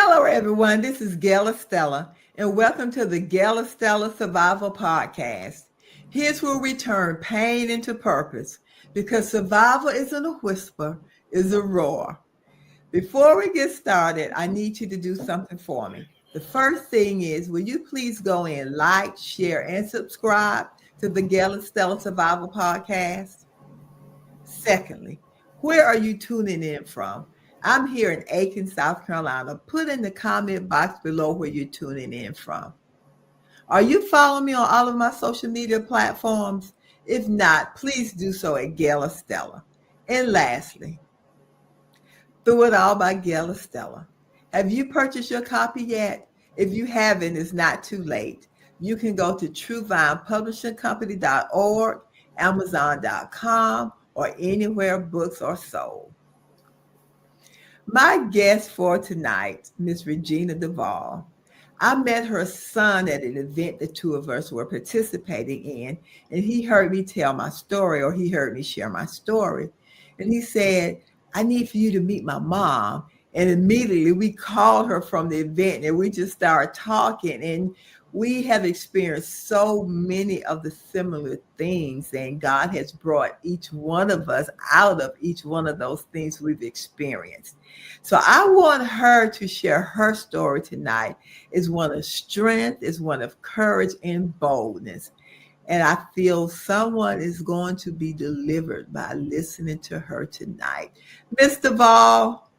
Hello, everyone. This is Gail, and welcome to the Gail Survival Podcast. Here's where we turn pain into purpose, because survival isn't a whisper, it's a roar. Before we get started, I need you to do something for me. The first thing is, will you please go in, like, share, and subscribe to the Gail Survival Podcast? Secondly, where are you tuning in from? I'm here in Aiken, South Carolina. Put in the comment box below where you're tuning in from. Are you following me on all of my social media platforms? If not, please do so at Gail Estella. And lastly, Through It All by Gail Estella. Have you purchased your copy yet? If you haven't, it's not too late. You can go to truevinepublishingcompany.org, amazon.com, or anywhere books are sold. My guest for tonight, Miss Regina Duvall. I met her son at an event the two of us were participating in, and he heard me tell my story, or he heard me share my story. And he said, I need for you to meet my mom. And immediately we called her from the event and we just started talking. And we have experienced so many of the similar things, and God has brought each one of us out of each one of those things we've experienced. So I want her to share her story tonight. It's one of strength, it's one of courage and boldness. And I feel someone is going to be delivered by listening to her tonight. Miss Duvall.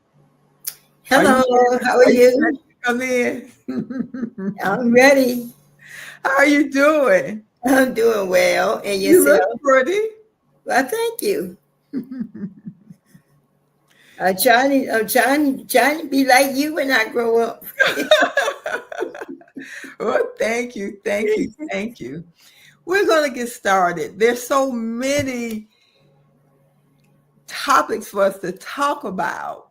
Hello, how are you? Come in. I'm ready. How are you doing? I'm doing well. And You yourself? look pretty. Well, thank you. I'm trying to be like you when I grow up. Well, thank you. We're going to get started. There's so many topics for us to talk about.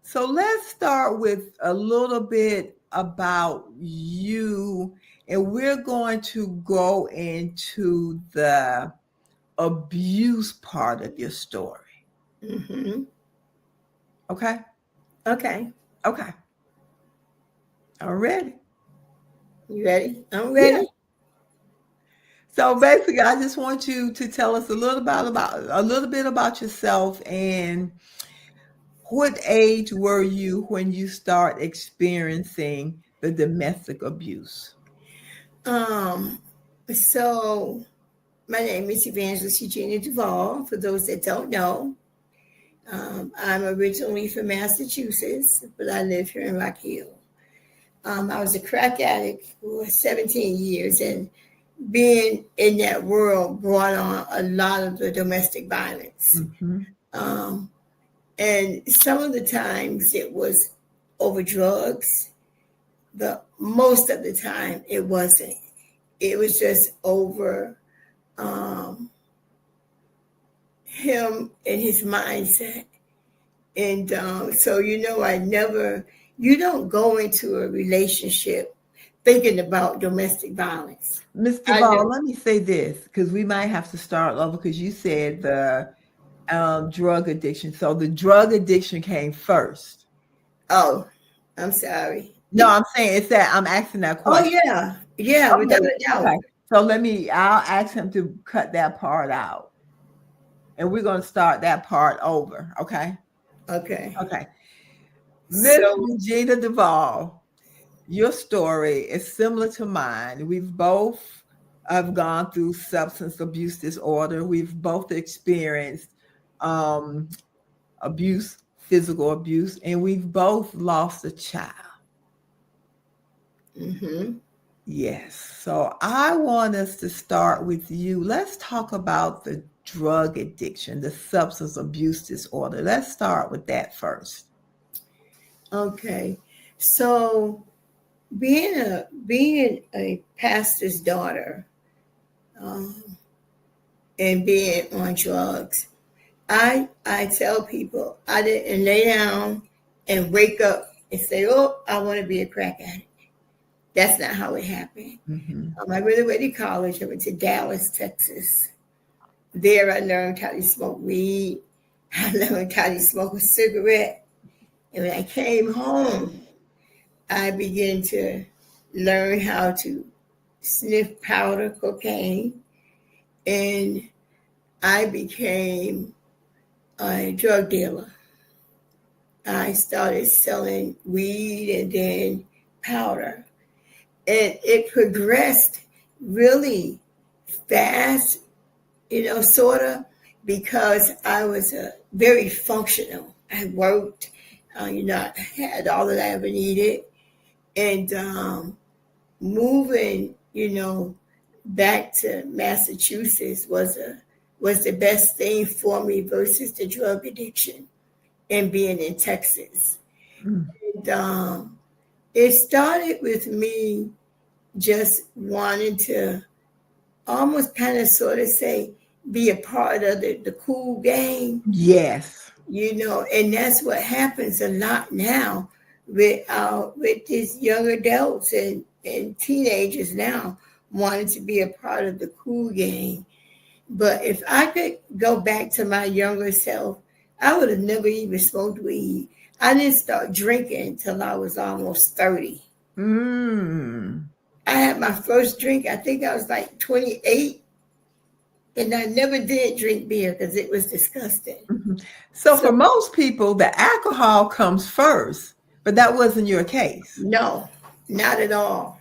So let's start with a little bit about you, and we're going to go into the abuse part of your story. Mm-hmm. Okay? Okay. I'm ready. You ready? I'm ready. Yeah. So basically, I just want you to tell us a little bit about yourself, and what age were you when you start experiencing the domestic abuse? So my name is Evangelist Regina Duvall. For those that don't know, I'm originally from Massachusetts, but I live here in Rock Hill. I was a crack addict for 17 years, and being in that world brought on a lot of the domestic violence. Mm-hmm. And some of the times it was over drugs, but most of the time it wasn't. It was just over him and his mindset. And so, you don't go into a relationship thinking about domestic violence. Ms. Duvall, let me say this, because we might have to start over, because you said the drug addiction. So the drug addiction came first. Oh, I'm sorry. No, I'm saying it's that I'm asking that question. Oh, yeah, without a doubt. Okay. So I'll ask him to cut that part out, and we're going to start that part over. Okay. Miss Regina Duvall, your story is similar to mine. We've both have gone through substance abuse disorder. We've both experienced abuse, physical abuse, and we've both lost a child. Mm-hmm. Yes. So I want us to start with you. Let's talk about the drug addiction, the substance abuse disorder. Let's start with that first. Okay. So being a pastor's daughter and being on drugs, I tell people I didn't lay down and wake up and say, oh, I want to be a crack addict. That's not how it happened. Mm-hmm. I really went to college. I went to Dallas, Texas. There I learned how to smoke weed. I learned how to smoke a cigarette. And when I came home, I began to learn how to sniff powder cocaine, and I became a drug dealer. I started selling weed and then powder, and it progressed really fast, sort of, because I was very functional. I worked, I had all that I ever needed, and moving, back to Massachusetts was the best thing for me versus the drug addiction and being in Texas. Mm. And it started with me just wanting to almost kind of sort of say, be a part of the cool gang, Yes. And that's what happens a lot now with these young adults and teenagers now wanting to be a part of the cool gang. But if I could go back to my younger self, I would have never even smoked weed. I didn't start drinking until I was almost 30. Mm. I had my first drink, I think I was like 28, and I never did drink beer because it was disgusting. Mm-hmm. So for most people, the alcohol comes first, but that wasn't your case. No, not at all.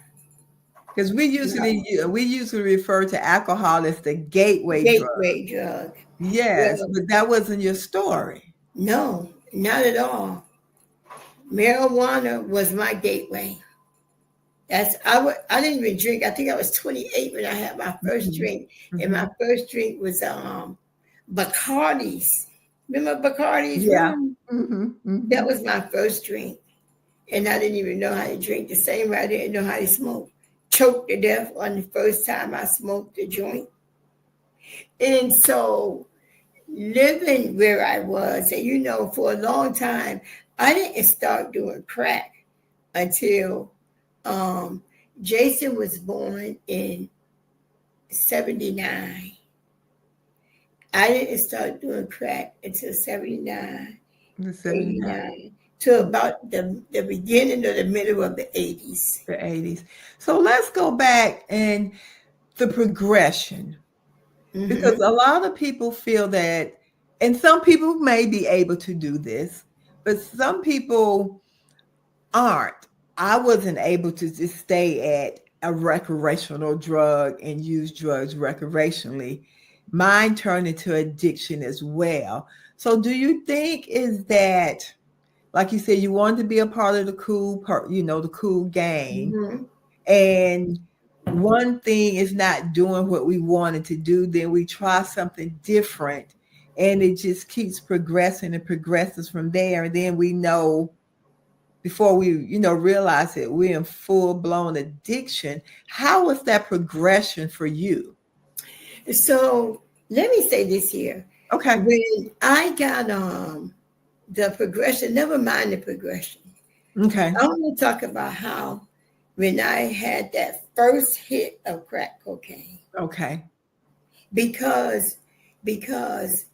Because we usually refer to alcohol as the gateway drug. Yes, Well, but that wasn't your story. no, not at all. Marijuana was my gateway. I didn't even drink. I think I was 28 when I had my first drink, and my first drink was Bacardi's. Remember Bacardi's? Yeah. That was my first drink, and I didn't even know how to drink. The same way I didn't know how to smoke. Choked to death on the first time I smoked a joint. And so living where I was, and for a long time, I didn't start doing crack until Jason was born in 79. I didn't start doing crack until 79, 89, to about the beginning or the middle of the 80s. The 80s. So let's go back and the progression. Because a lot of people feel that, and some people may be able to do this, but some people aren't. I wasn't able to just stay at a recreational drug and use drugs recreationally. Mine turned into addiction as well. So do you think is that, like you said, you wanted to be a part of the the cool gang, and one thing is not doing what we wanted to do, then we try something different, and it just keeps progressing and progresses from there, and then we know before we realize that we're in full-blown addiction. How was that progression for you? So let me say this here. Okay. When I got the progression, never mind the progression. Okay. I want to talk about how when I had that first hit of crack cocaine. Okay. Because the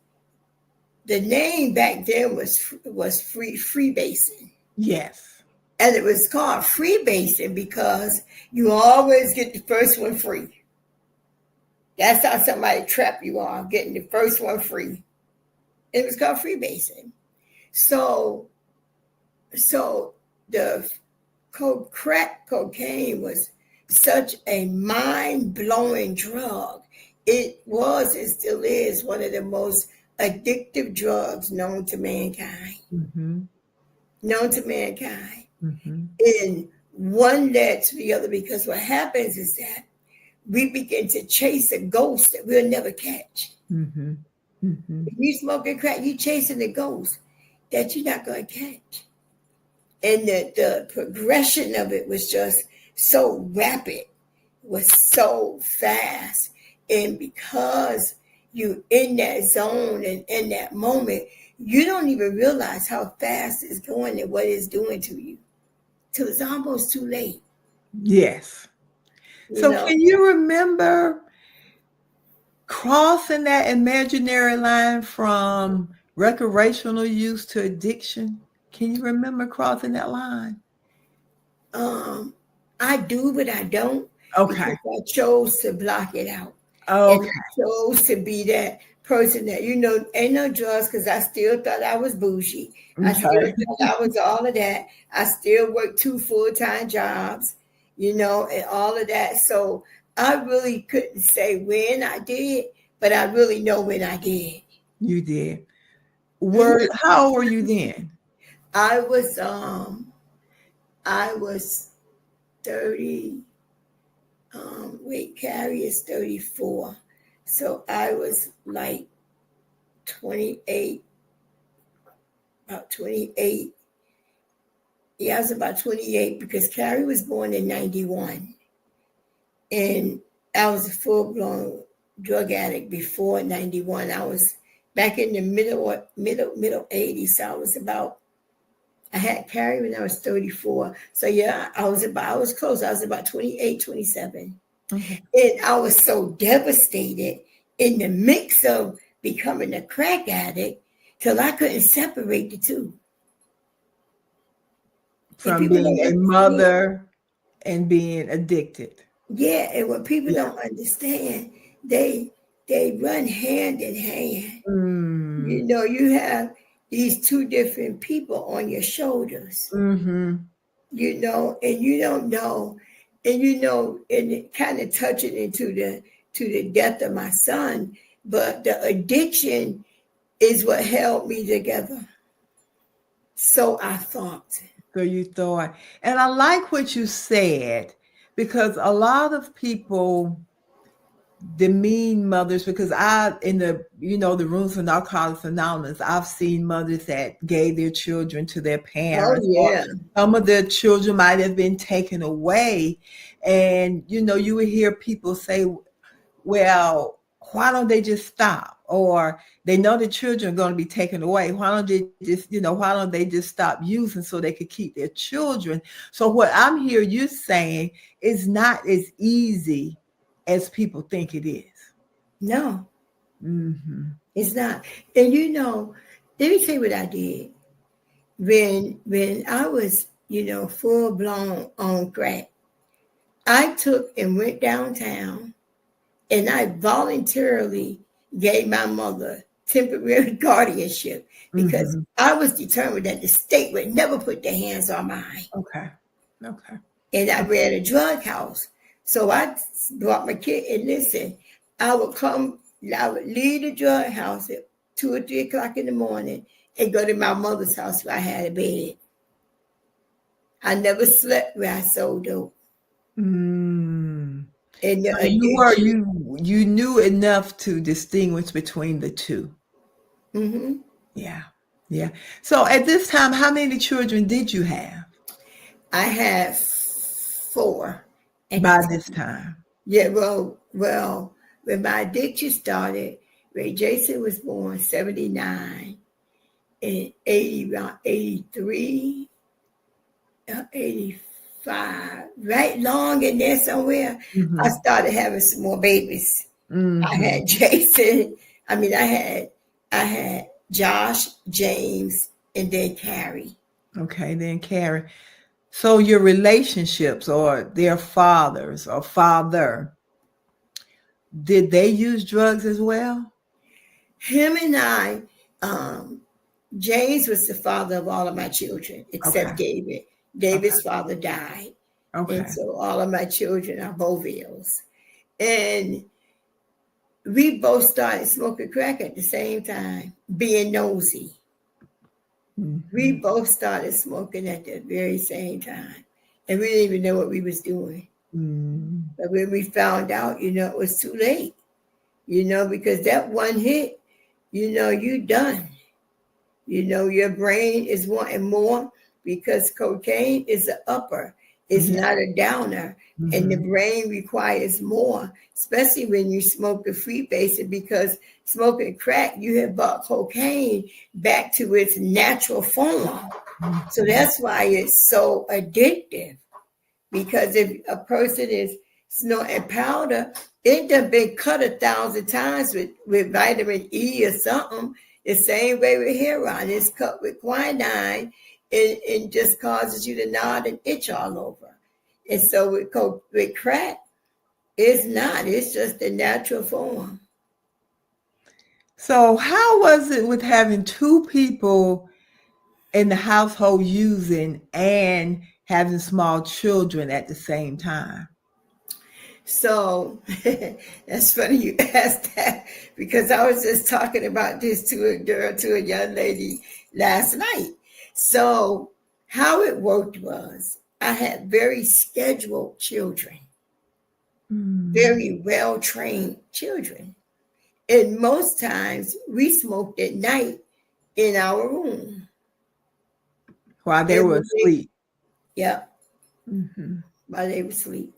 name back then was freebasing. Yes. And it was called freebasing because you always get the first one free. That's how somebody trap you on, getting the first one free. It was called freebasing. So the crack cocaine was such a mind-blowing drug. It was and still is one of the most addictive drugs known to mankind. Known to mankind. And one led to the other, because what happens is that we begin to chase a ghost that we'll never catch. If you smoking crack, you chasing a ghost that you're not going to catch. And the progression of it was just so rapid, was so fast. And because you in that zone and in that moment, you don't even realize how fast it's going and what it's doing to you till it's almost too late. Yes. So can you remember crossing that imaginary line from recreational use to addiction? Can you remember crossing that line? I do, but I don't, Okay. because I chose to block it out. And Okay. I chose to be that person that, ain't no drugs, because I still thought I was bougie. I still Okay. thought I was all of that. I still worked 2 full-time jobs, and all of that. So I really couldn't say when I did, but I really know when I did. You did. Mhm. How old were you then? I was 30. Carrie is 34. So I was like 28, about 28. Yeah, I was about 28 because Carrie was born in 91. And I was a full-blown drug addict before 91. I was back in the middle 80s. So I had Carrie when I was 34. So yeah, I was close. I was about 28, 27. Okay. And I was so devastated in the mix of becoming a crack addict till I couldn't separate the two. And From people being don't a understand. mother and being addicted. Yeah, and what people Yeah. don't understand, they run hand in hand. Mm. You have these two different people on your shoulders, Mm-hmm. and you don't know, and it kind of touching into the death of my son, but the addiction is what held me together. So I thought. So you thought, and I like what you said, because a lot of people demean mothers, because in the rooms for Narcotics Anonymous, I've seen mothers that gave their children to their Oh parents, or yeah. some of their children might have been taken away. And, you would hear people say, well, why don't they just stop? Or they know the children are going to be taken away. Why don't they just stop using so they could keep their children? So what I'm hearing you saying is not as easy as people think it is. No, Mm-hmm. it's not. And let me tell you what I did. When I was, full blown on crack, I took and went downtown and I voluntarily gave my mother temporary guardianship because Mm-hmm. I was determined that the state would never put their hands on mine. Okay. Okay. And I ran a drug house. So I brought my kid, and listen, I would leave the drug house at 2 or 3 o'clock in the morning and go to my mother's house where I had a bed. I never slept where I sold dope. Mm. And the So addiction. you knew enough to distinguish between the two. Mm-hmm. Yeah. Yeah. So at this time, how many children did you have I had 4 at the by this time. time? Yeah, well, when my addiction started, Ray Jason was born 79 and 80, around 83, 85, right long in there somewhere. I Mm-hmm. started having some more babies. I Mm-hmm. had Jason. I mean, I had Josh, James, and then Carrie. Okay, then Carrie. So your relationships or their fathers or father, did they use drugs as well? Him and I, James was the father of all of my children Okay. except David. Okay. David's father died. And Okay. so all of my children are Bovilles. And we both started smoking crack at the same time, being nosy. We Mm-hmm. both started smoking at the very same time. And we didn't even know what we was doing. Mm-hmm. But when we found out, it was too late, because that one hit, you done. Your brain is wanting more because cocaine is an upper, it's Yeah. not a downer. And the Mm-hmm. brain requires more, especially when you smoke a free basic, because smoking crack, you have brought cocaine back to its natural form. So that's why it's so addictive. Because if a person is snorting powder, it done been cut 1,000 times with vitamin E or something. The same way with heroin, it's cut with quinine, it just causes you to nod and itch all over. And so with crack, it's not. It's just the natural form. So how was it with having two people in the household using and having small children at the same time? So that's funny you asked that, because I was just talking about this to a young lady last night. So how it worked was I had very scheduled children, very well-trained children. And most times we smoked at night in our room. While they were asleep. Yep. While they were asleep.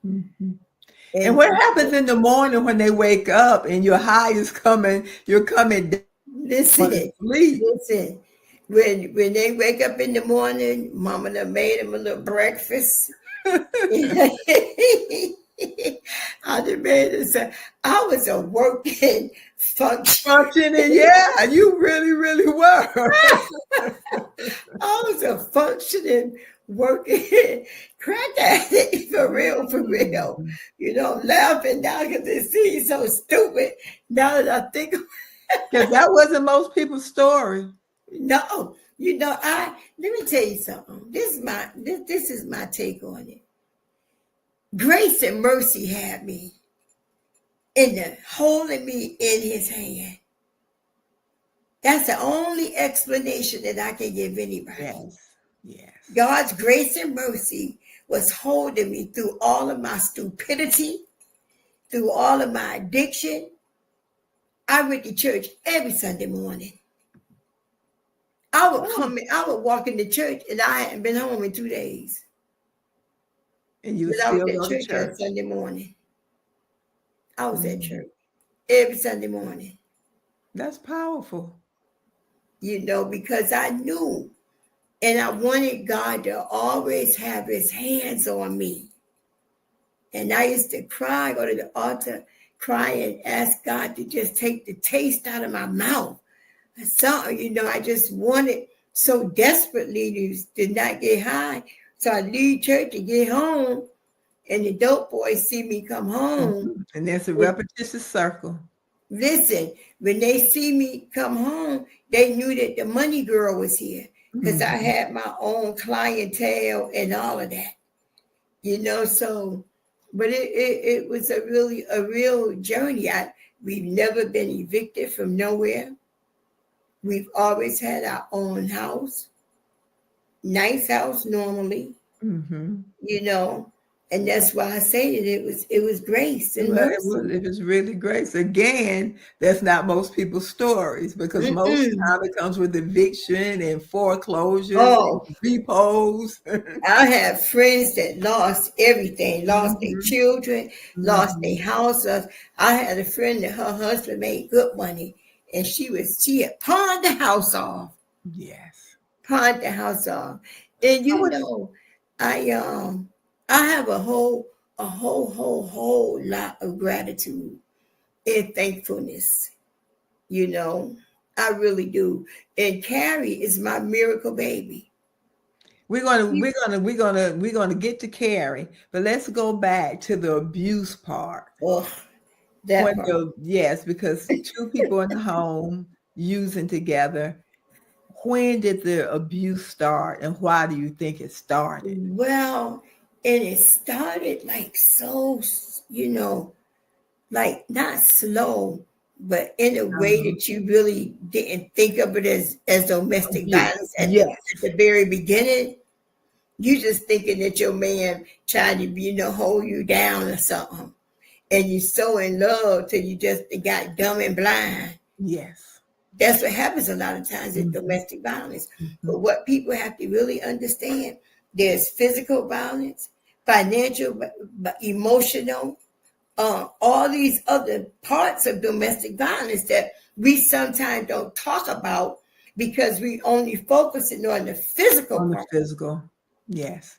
And what happens in the morning when they wake up and your high is coming, you're coming down? Listen. When they wake up in the morning, Mama done made them a little breakfast. I was a working, functioning. Yeah, you really, really were. I was a functioning, working crack addict, for real. You know, laughing now because it seems so stupid. Now that I think, because that wasn't most people's story. No, you know, let me tell you something. This is my take on it. Grace and mercy had me holding me in his hand. That's the only explanation that I can give anybody. Yes. God's grace and mercy was holding me through all of my stupidity, through all of my addiction. I went to church every Sunday morning. I would walk into church and I hadn't been home in 2 days. And you still go to church on Sunday morning. I was at church every Sunday morning. That's powerful. You know, because I knew and I wanted God to always have his hands on me. And I used to cry, go to the altar, cry and ask God to just take the taste out of my mouth. You know, I just wanted so desperately to not get high. So I leave church to get home, and the dope boys see me come home. And there's a repetitious circle. Listen, when they see me come home, they knew that the money girl was here because I had my own clientele and all of that. You know, so, but it was a real journey. We've never been evicted from nowhere. We've always had our own house, nice house normally, you know, and that's why I say that it was grace and mercy. It was really grace. Again, that's not most people's stories because most of the time it comes with eviction and foreclosures, and repos. I have friends that lost everything, lost their children, lost their houses. I had a friend that her husband made good money. And she had pawned the house off. Yes. Pawned the house off. And you know, I have a whole lot of gratitude and thankfulness. You know, I really do. And Carrie is my miracle baby. We're gonna get to Carrie, but let's go back to the abuse part. Yes, because two people in the home using together. When did the abuse start and why do you think it started? Well, and it started like so, you know, like not slow, but in a way that you really didn't think of it as domestic violence at the very beginning. You just thinking that your man trying to, you know, hold you down or something. And you're so in love till you just got dumb and blind. Yes. That's what happens a lot of times in domestic violence. But what people have to really understand, there's physical violence, financial, emotional, all these other parts of domestic violence that we sometimes don't talk about because we only focusing on the physical part. The physical, yes.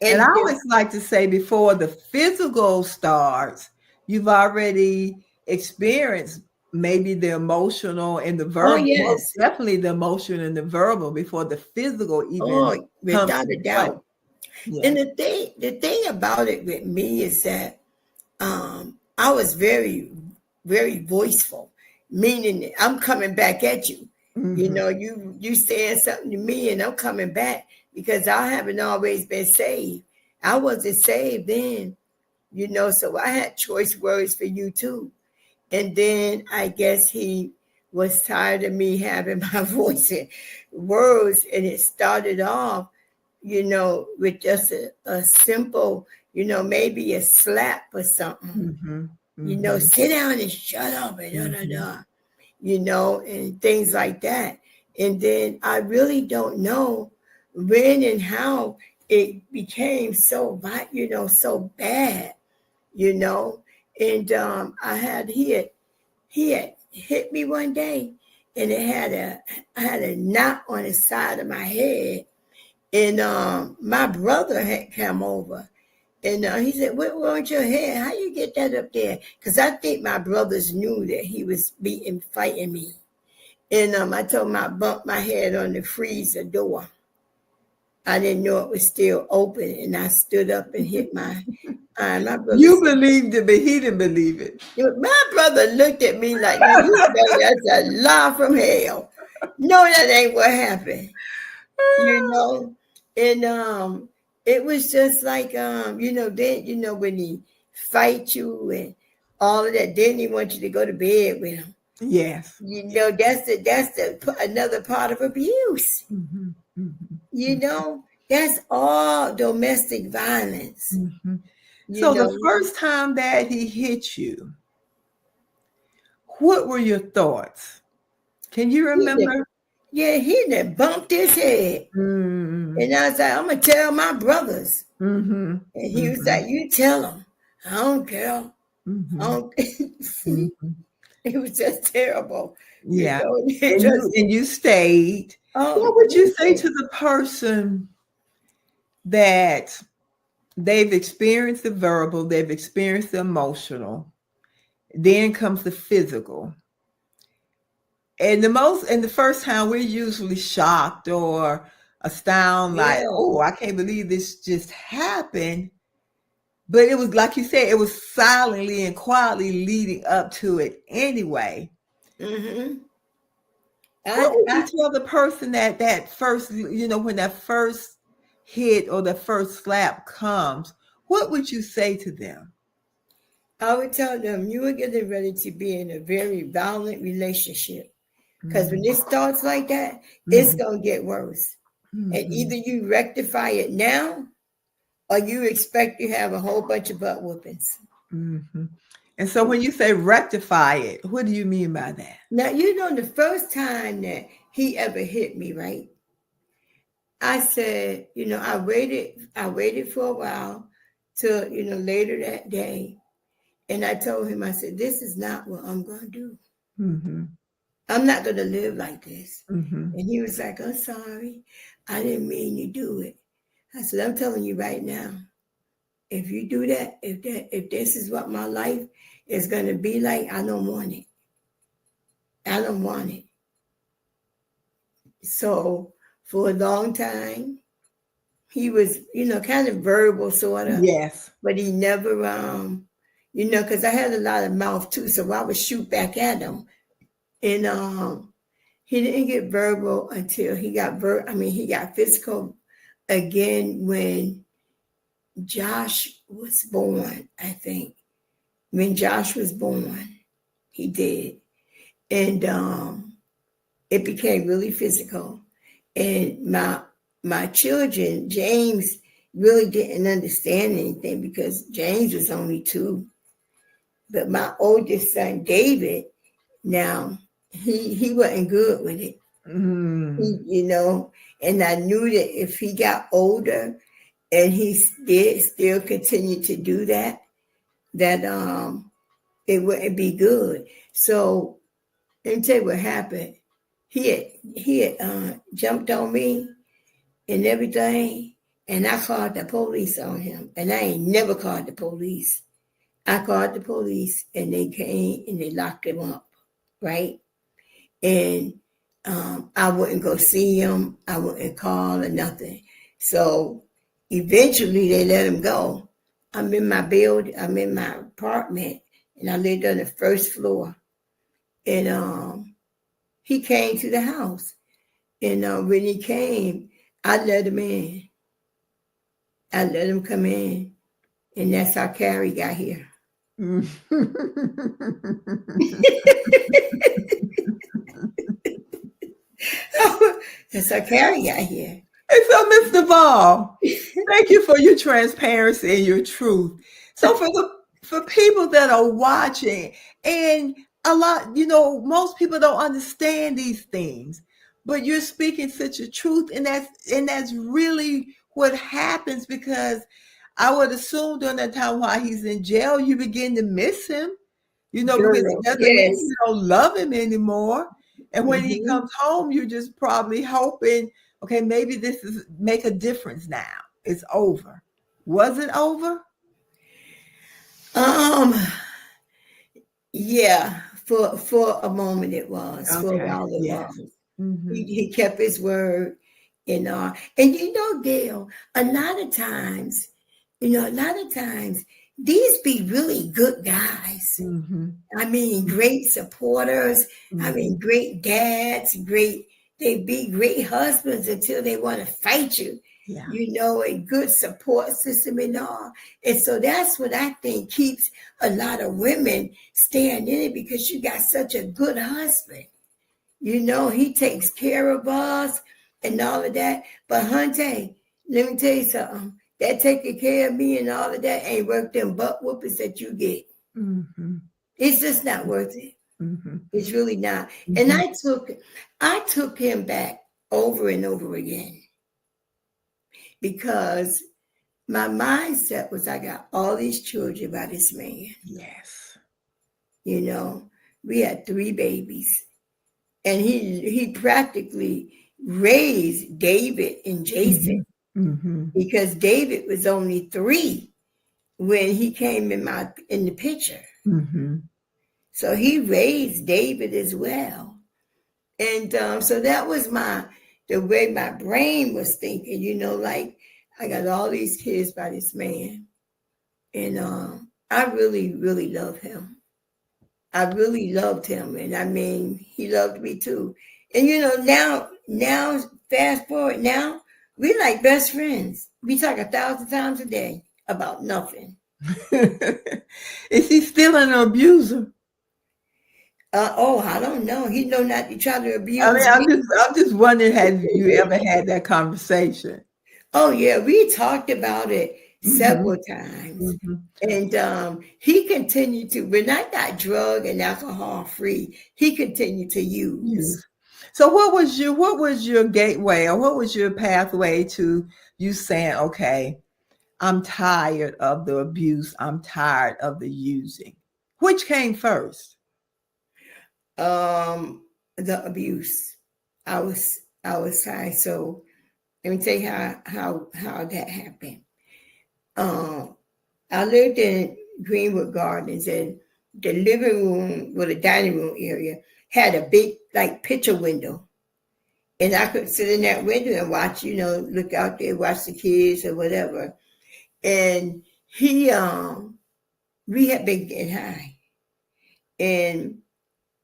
And I always like to say before the physical starts, you've already experienced maybe the emotional and the Oh, verbal, most yes. definitely the emotional and the verbal before the physical even Oh, comes without to a play. doubt. And Yes. the thing about it with me is that I was very, very voiceful, meaning that I'm coming back at you. You Mm-hmm. know, you saying something to me and I'm coming back because I haven't always been saved. I wasn't saved then, you know, so I had choice words for you too. And then I guess he was tired of me having my voice and words, and it started off, you know, with just a simple, you know, maybe a slap or something. Mm-hmm. You know, Mm-hmm. sit down and shut up and da da Mm-hmm. da, you know, and things like that. And then I really don't know when and how it became so, you know, so bad, you know. And he had hit me one day, and I had a knot on the side of my head, and my brother had come over, and he said, "What wrong with your head? How you get that up there?" Because I think my brothers knew that he was fighting me, and I told him I bumped my head on the freezer door. I didn't know it was still open, and I stood up and hit my eye. My brother You said, believed it, but he didn't believe it. my brother looked at me like, "Now you know that's a lie from hell. No, that ain't what happened." You know, and it was just like you know, then you know when he fight you and all of that, then he wants you to go to bed with him. Yes. You know, that's the another part of abuse. Mm-hmm. Mm-hmm. You know, that's all domestic violence. Mm-hmm. You So the know, first time that he hit you, what were your thoughts? Can you he done, remember? yeah, he done bumped his head. Mm-hmm. And I was like, I'm gonna tell my brothers. Mm-hmm. And he was Mm-hmm. like, you tell them. I don't care. I Mm-hmm. don't. Mm-hmm. It was just terrible. You Yeah. know, it And just, you stayed. What oh, would you say listen. to the person that they've experienced the verbal, they've experienced the emotional, then comes the physical? And the first time we're usually shocked or astounded, like, Yeah. oh, I can't believe this just happened. But it was like you said, it was silently and quietly leading up to it anyway. Mm-hmm. What would you I tell the person that first, you know, when that first hit or the first slap comes, what would you say to them? I would tell them you are getting ready to be in a very violent relationship. Because when Mhm, it starts like that, it's mhm, gonna get worse. And mhm, either you rectify it now or you expect to have a whole bunch of butt whoopings. mhm. And so when you say rectify it, what do you mean by that? Now, you know, the first time that he ever hit me, right? I said, you know, I waited for a while till, you know, later that day. And I told him, I said, this is not what I'm going to do. Mhm, I'm not going to live like this. mhm, And he was like, I'm sorry. I didn't mean you do it. I said, I'm telling you right now, if you do that, if this is what my life is going to be like, I don't want it. I don't want it. So for a long time, he was, you know, kind of verbal, sort of, yes. but he never, you know, because I had a lot of mouth too, so I would shoot back at him. And he didn't get verbal until he got physical again when Josh was born, I think. When Josh was born, he did. And it became really physical. And my children, James really didn't understand anything because James was only 2. But my oldest son, David, now he wasn't good with it. Mm, You know, and I knew that if he got older and he did still continue to do that, that it wouldn't be good. So let me tell you what happened. He had jumped on me and everything, and I called the police on him. And I ain't never called the police. I called the police, and they came and they locked him up. right? And I wouldn't go see him. I wouldn't call or nothing. So eventually they let him go. I'm in my apartment, and I lived on the first floor. And he came to the house. And when he came, I let him in. I let him come in. And that's how Carrie got here. That's how Carrie got here. And so, Mr. Duvall, thank you for your transparency and your truth. So for people that are watching, and a lot, most people don't understand these things, but you're speaking such a truth, and that's really what happens, because I would assume during that time while he's in jail, you begin to miss him, because it doesn't mean you don't love him anymore. And when he comes home, you're just probably hoping, okay, maybe this is make a difference now. It's over. Was it over? Yeah, for a moment it was. Okay. For a while it Yes. was. Mm-hmm. He kept his word, and Gail, a lot of times these be really good guys. Mm-hmm. I mean, great supporters. Mm-hmm. I mean, great dads. They be great husbands until they want to fight you. Yeah. A good support system and all. And so that's what I think keeps a lot of women staying in it, because you got such a good husband. He takes care of us and all of that. But Hunter, let me tell you something. That taking care of me and all of that ain't worth them butt whoopings that you get. Mm-hmm. It's just not worth it. Mm-hmm. It's really not. Mm-hmm. And I took him back over and over again, because my mindset was, I got all these children by this man. Yes. We had 3 babies, and he practically raised David and Jason, Mm-hmm. because David was only 3 when he came in the picture. Mm-hmm. So he raised David as well. And so that was the way my brain was thinking, like, I got all these kids by this man. And I really, really love him. I really loved him. And I mean, he loved me too. And now fast forward now, we like best friends. We talk 1,000 times a day about nothing. Is he still an abuser? I don't know. He know not to try to abuse me. I'm just wondering, have you ever had that conversation? Oh yeah, we talked about it several times. Mm-hmm. And he continued to, when I got drug and alcohol free, he continued to use. So what was your gateway, or what was your pathway to you saying, okay, I'm tired of the abuse, I'm tired of the using? Which came first? The abuse. I was tired. So let me tell you how that happened. I lived in Greenwood Gardens, and the living room with the dining room area had a big picture window. And I could sit in that window and watch, look out there, watch the kids or whatever. And we had been getting high. And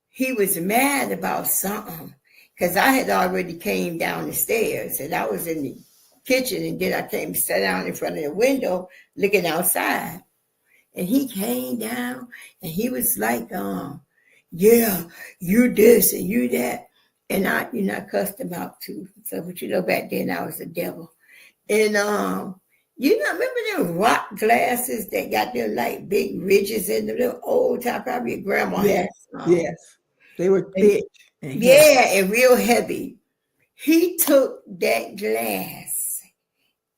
he was mad about something, because I had already came down the stairs, and I was in the kitchen, and then I came sat down in front of the window looking outside. And he came down, and he was like, yeah, you this and you that. And I cussed him out too. So, but back then I was the devil. And remember them rock glasses that got them like big ridges in them, little old time, probably your grandma had. Yes. They were thick. And real heavy. He took that glass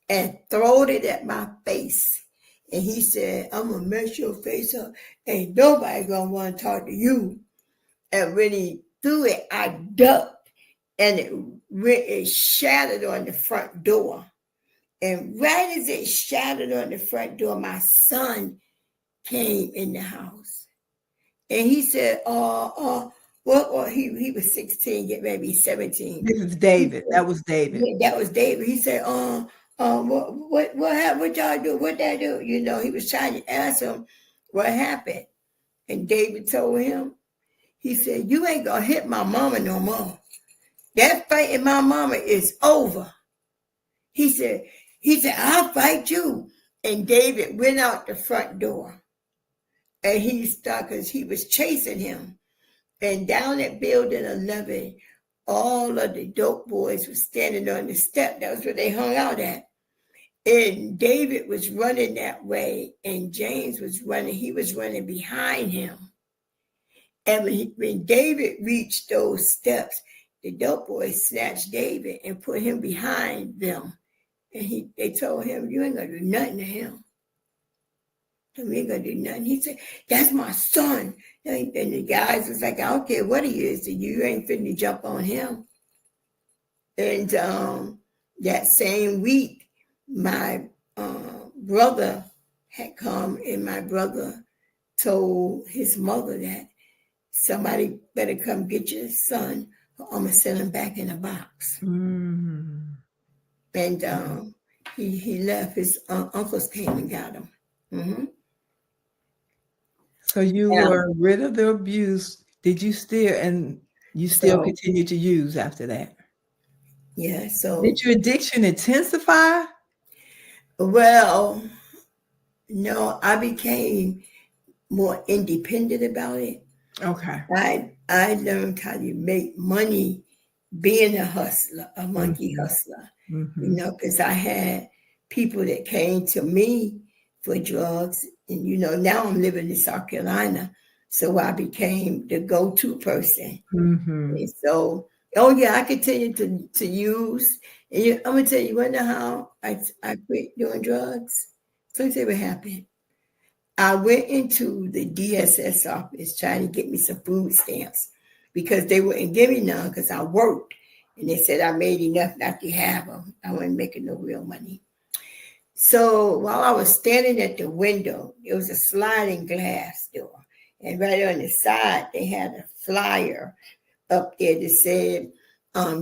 and throwed it at my face. And he said, I'm going to mess your face up. Ain't nobody going to want to talk to you. And when he threw it, I ducked, and it shattered on the front door. And right as it shattered on the front door, my son came in the house. And he said, Well, he was 16, get maybe 17. This is David. That was David. Yeah, that was David. He said, what happened? What y'all do? What that do? You know, he was trying to ask him what happened. And David told him, he said, you ain't gonna hit my mama no more. That fight in my mama is over. He said, I'll fight you. And David went out the front door. And he stuck because he was chasing him. And down at building 11, all of the dope boys were standing on the step. That was where they hung out at. And David was running that way, and James was running. He was running behind him. And when David reached those steps, the dope boys snatched David and put him behind them. And they told him, you ain't going to do nothing to him. We ain't going to do nothing. He said, that's my son. And the guys was like, I don't care what he is to you. You ain't finna jump on him. And that same week, my brother had come, and my brother told his mother that somebody better come get your son, or I'm going to send him back in a box. Mm-hmm. And he left. His uncles came and got him. Mm-hmm. So you were rid of the abuse. Did you still continue to use after that? Yeah. So did your addiction intensify? Well, no, I became more independent about it. Okay. I learned how to make money being a hustler, a monkey hustler. Mm-hmm. You know, because I had people that came to me for drugs. And, you know, now I'm living in South Carolina. So I became the go-to person. Mm-hmm. And so, I continued to use. And I'm going to tell you, wonder how I quit doing drugs? So let me tell you what happened. I went into the DSS office trying to get me some food stamps because they wouldn't give me none because I worked. And they said I made enough not to have them. I wasn't making no real money. So while I was standing at the window, it was a sliding glass door. And right on the side, they had a flyer up there that said,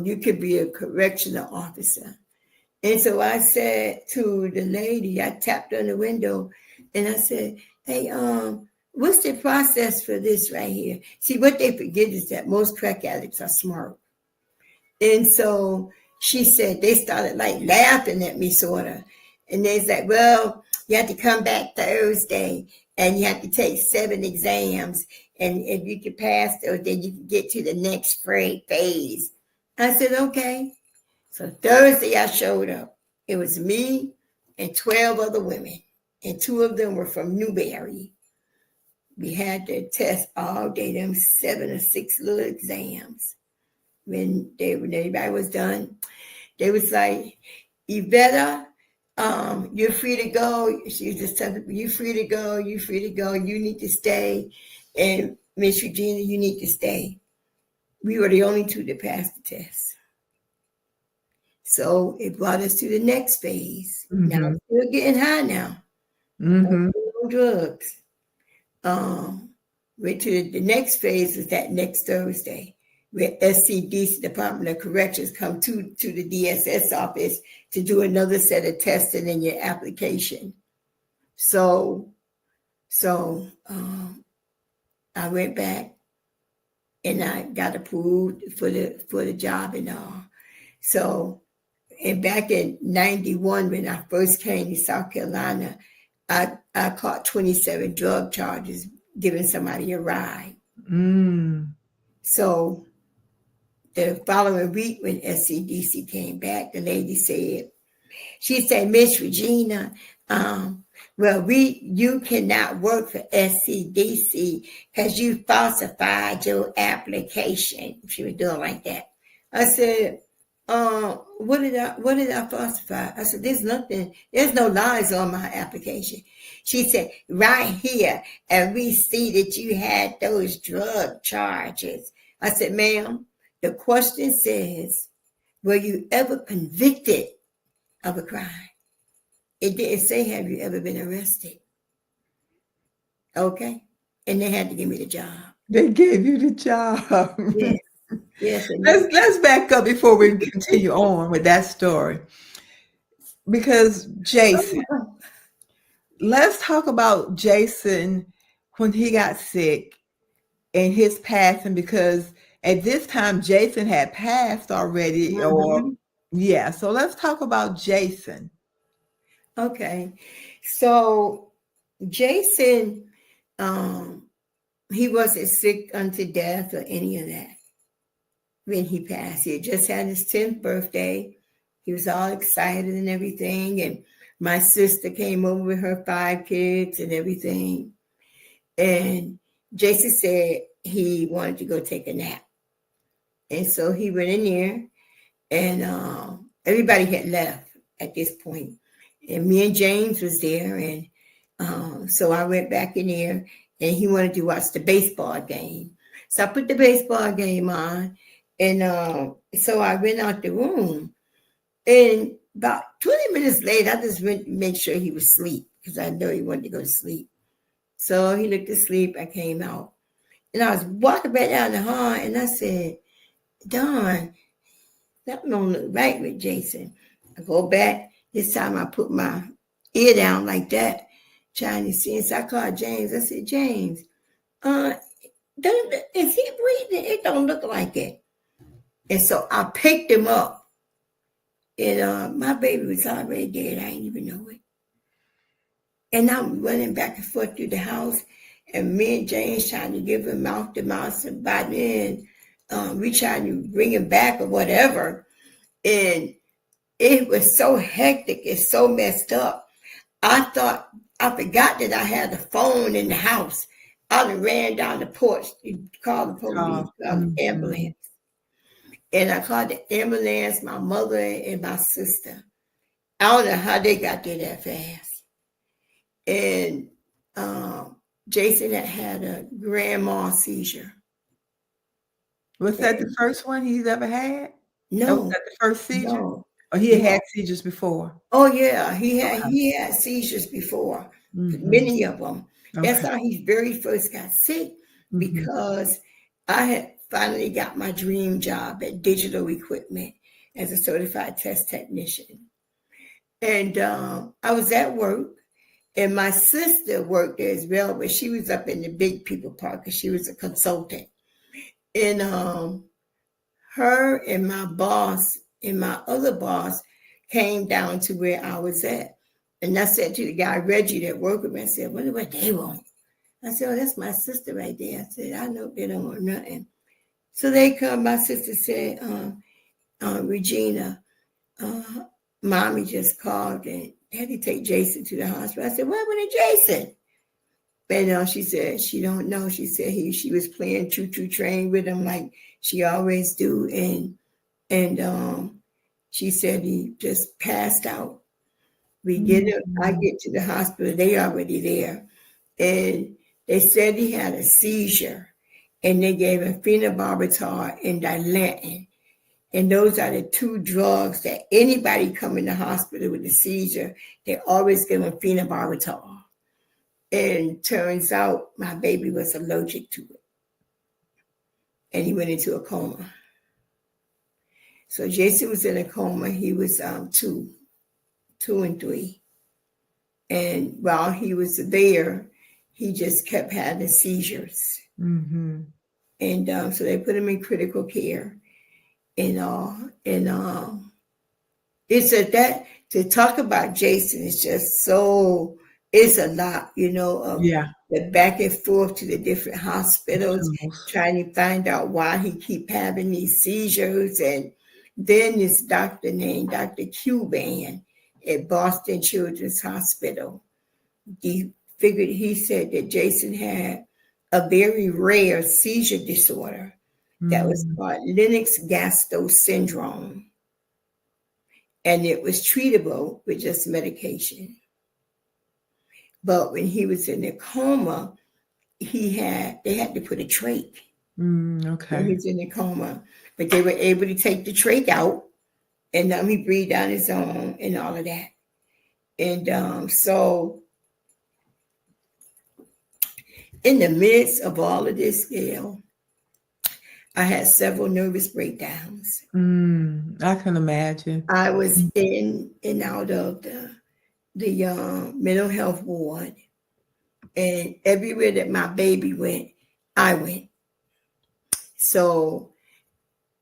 you could be a correctional officer. And so I said to the lady, I tapped on the window and I said, hey, what's the process for this right here? See, what they forget is that most crack addicts are smart. And so she said, they started like laughing at me sort of. And they said, well, you have to come back Thursday and you have to take 7 exams. And if you can pass those, then you can get to the next phase. I said, okay. So Thursday I showed up. It was me and 12 other women. And 2 of them were from Newberry. We had to test all day, them 7 or 6 little exams. When everybody was done, they was like, Yvetta, you're free to go. She was just telling me, you're free to go, you're free to go, you need to stay. And Miss Regina, you need to stay. We were the only 2 that passed the test. So it brought us to the next phase. Mm-hmm. Now we're getting high now. Mm-hmm. No drugs. Went to the next phase was that next Thursday, where SCDC, Department of Corrections, come to the DSS office to do another set of testing in your application. So I went back and I got approved for the job and all. So, and back in 91, when I first came to South Carolina, I caught 27 drug charges giving somebody a ride. Mm. So the following week when SCDC came back, the lady said, Miss Regina, you cannot work for SCDC because you falsified your application. She was doing like that. I said, what did I falsify? I said, there's no lies on my application. She said, right here, and we see that you had those drug charges. I said, ma'am, the question says, were you ever convicted of a crime? It didn't say, have you ever been arrested? Okay. And they had to give me the job. They gave you the job. Yes, yes, and Let's back up before we continue on with that story. Because Jason, let's talk about Jason when he got sick and his passing, because at this time Jason had passed already, or Mhm. yeah. So let's talk about Jason. Okay. So Jason, um, he wasn't sick unto death or any of that when he passed. He had just had his 10th birthday. He was all excited and everything. And my sister came over with her 5 kids and everything. And Jason said he wanted to go take a nap. And so he went in there, and everybody had left at this point. And me and James was there. And so I went back in there, and he wanted to watch the baseball game. So I put the baseball game on. And so I went out the room. And about 20 minutes later, I just went to make sure he was asleep because I know he wanted to go to sleep. So he looked asleep. I came out. And I was walking back down the hall, and I said, Don, something don't look right with Jason. I go back. This time I put my ear down like that, trying to see. And so I called James. I said, James, is he breathing? It don't look like it. And so I picked him up. And my baby was already dead. I didn't even know it. And I'm running back and forth through the house. And me and James trying to give him mouth to mouth. And by then, we trying to bring him back or whatever. And it was so hectic and so messed up. I forgot that I had the phone in the house. I ran down the porch to call the police, call the ambulance. And I called the ambulance, my mother and my sister. I don't know how they got there that fast. And Jason had a grand mal seizure. Was that the first one he's ever had? Was No, that the first seizure? no. Or he had had seizures before? Oh yeah, he Okay. had seizures before, Mhm. many of them. That's Okay. how he very first got sick, Mhm. because I had finally got my dream job at Digital Equipment as a certified test technician. And I was at work, and my sister worked there as well, but she was up in the big people part because she was a consultant. And her and my boss and my other boss came down to where I was at. And I said to the guy, Reggie, that worked with me, I said, wonder what they want. I said, oh, that's my sister right there. I said, I know they don't want nothing. So they come, my sister said, Regina, mommy just called and had to take Jason to the hospital. I said, what happened to Jason? And she said she don't know. She said she was playing choo-choo train with him like she always do. And she said he just passed out. I Mhm. get to the hospital, they already there. And they said he had a seizure. And they gave him phenobarbital and Dilantin. And those are the two drugs that anybody come in the hospital with a seizure, they always give him phenobarbital. And turns out my baby was allergic to it. And he went into a coma. So Jason was in a coma. He was 2 and 3. And while he was there, he just kept having seizures. Mhm. And so they put him in critical care and all. And it's that to talk about Jason is just so, it's a lot, of Yeah. the back and forth to the different hospitals, Hospitals. trying to find out why he keep having these seizures. And then this doctor named Dr. Cuban at Boston Children's Hospital. He said that Jason had a very rare seizure disorder that was Mm. called Lennox-Gastaut syndrome. And it was treatable with just medication. But when he was in a coma, they had to put a trach when Okay. he was in a coma. But they were able to take the trach out, and he breathed on his own and all of that. And so In the midst of all of this, Gail, I had several nervous breakdowns. I can imagine. I was in and out of the mental health ward, and everywhere that my baby went, I went. So,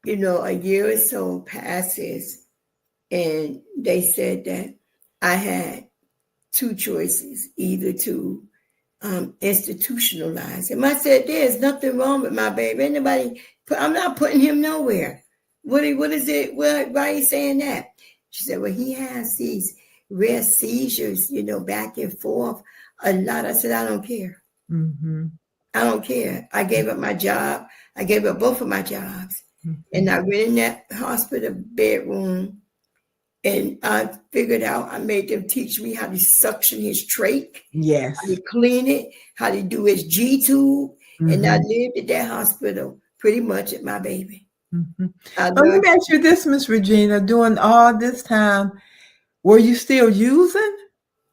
a year or so passes, and they said that I had two choices, either to institutionalize him. I said, there's nothing wrong with my baby. I'm not putting him nowhere. What is it? Why are you saying that? She said, well, he has these rare seizures, back and forth a lot. I said, I don't care. Mm-hmm. I don't care. I gave up my job. I gave up both of my jobs. Mm-hmm. And I went in that hospital bedroom, and I figured out, I made them teach me how to suction his trach, Yes. how to clean it, how to do his G-tube. Mm-hmm. And I lived at that hospital pretty much at my baby. Mm-hmm. Let me ask you this, Miss Regina. During all this time, were you still using?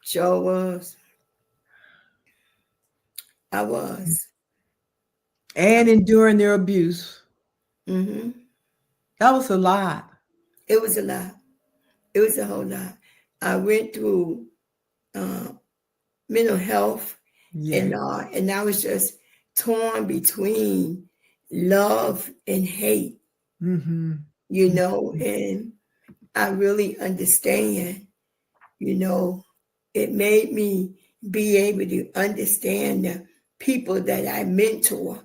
Sure was. I was. And enduring their abuse. Mm-hmm. That was a lot. It was a lot. It was a whole lot. I went through mental health, and I was just torn between love and hate. Mm-hmm. And I really understand, it made me be able to understand the people that I mentor,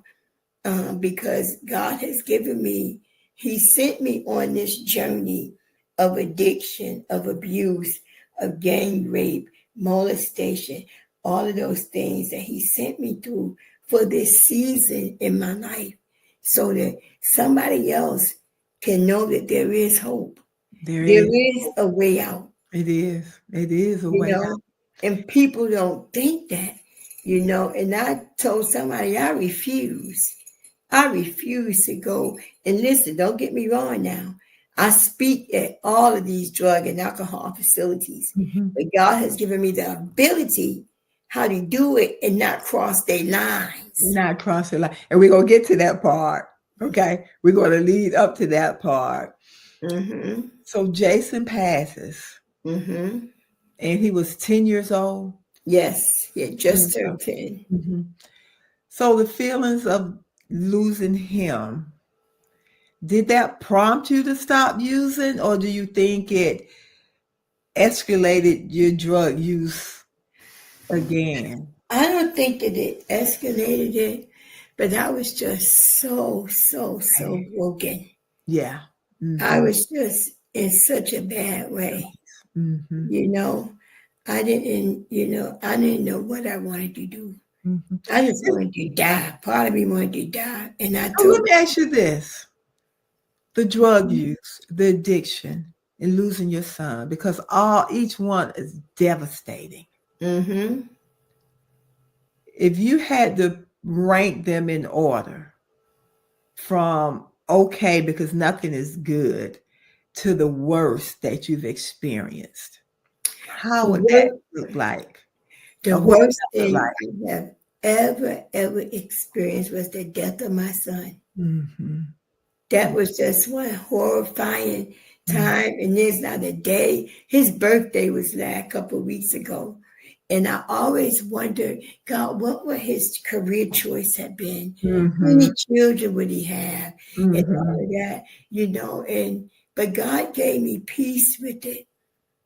because God has given me, He sent me on this journey of addiction, of abuse, of gang rape, molestation, all of those things that He sent me through for this season in my life, so that somebody else can know that there is hope. There is a way out. It is a way out. And people don't think that, and I told somebody I refuse to go. And listen, don't get me wrong now. I speak at all of these drug and alcohol facilities, but God has given me the ability how to do it and not cross their lines. Not cross the line. And we're going to get to that part. Okay. We're going to lead up to that part. Mm-hmm. So Jason passes. Mm-hmm. And he was 10 years old? Yes. He had just turned 10. Mm-hmm. So the feelings of losing him, did that prompt you to stop using, or do you think it escalated your drug use again? I don't think that it escalated it, but I was just so broken. Yeah. Mm-hmm. I was just in such a bad way. Mm-hmm. I didn't know what I wanted to do. Mm-hmm. I just wanted to die. Part of me wanted to die. And let me ask you this. The drug use, the addiction, and losing your son, because each one is devastating. Mm-hmm. If you had to rank them in order from okay, because nothing is good, to the worst that you've experienced, how would that look like? The worst thing I have ever experienced was the death of my son. Mm-hmm. That was just one horrifying time. And there's not a day. His birthday was a couple of weeks ago. And I always wondered, God, what would his career choice have been? Mm-hmm. How many children would he have? Mm-hmm. And all of that, but God gave me peace with it,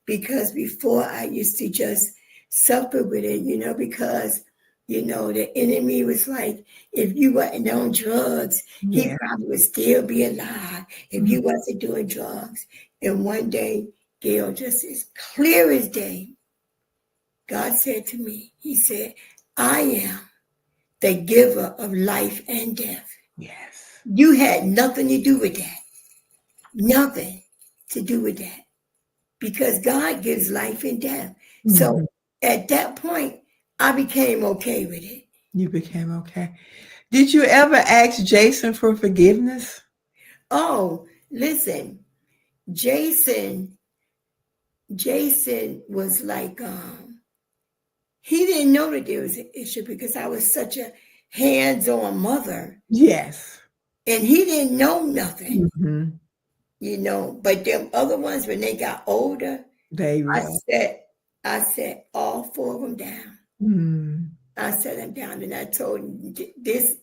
because before I used to just suffer with it, because the enemy was like, if you wasn't on drugs, he probably would still be alive if you wasn't doing drugs. And one day, Gail, just as clear as day, God said to me, He said, I am the giver of life and death. Yes. You had nothing to do with that. Nothing to do with that. Because God gives life and death. Mm-hmm. So at that point, I became okay with it. You became okay. Did you ever ask Jason for forgiveness? Oh, listen, Jason was like, he didn't know that there was an issue because I was such a hands-on mother. Yes. And he didn't know nothing, Mm-hmm. But them other ones, when they got older, They I will. set all four of them down. Mm. I set them down and I told him this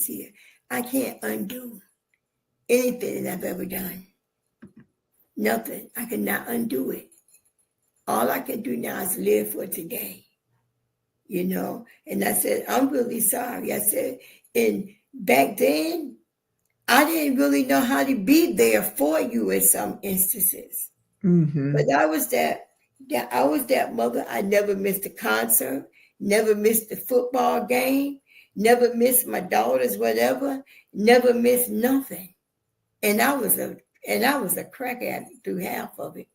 here, I can't undo anything that I've ever done. Nothing. I cannot undo it. All I can do now is live for today. And I said, I'm really sorry. I said, and back then, I didn't really know how to be there for you in some instances. Mm-hmm. But I was that mother. I never missed a concert, never missed a football game, never missed my daughter's whatever, never missed nothing. And I was a crack addict through half of it.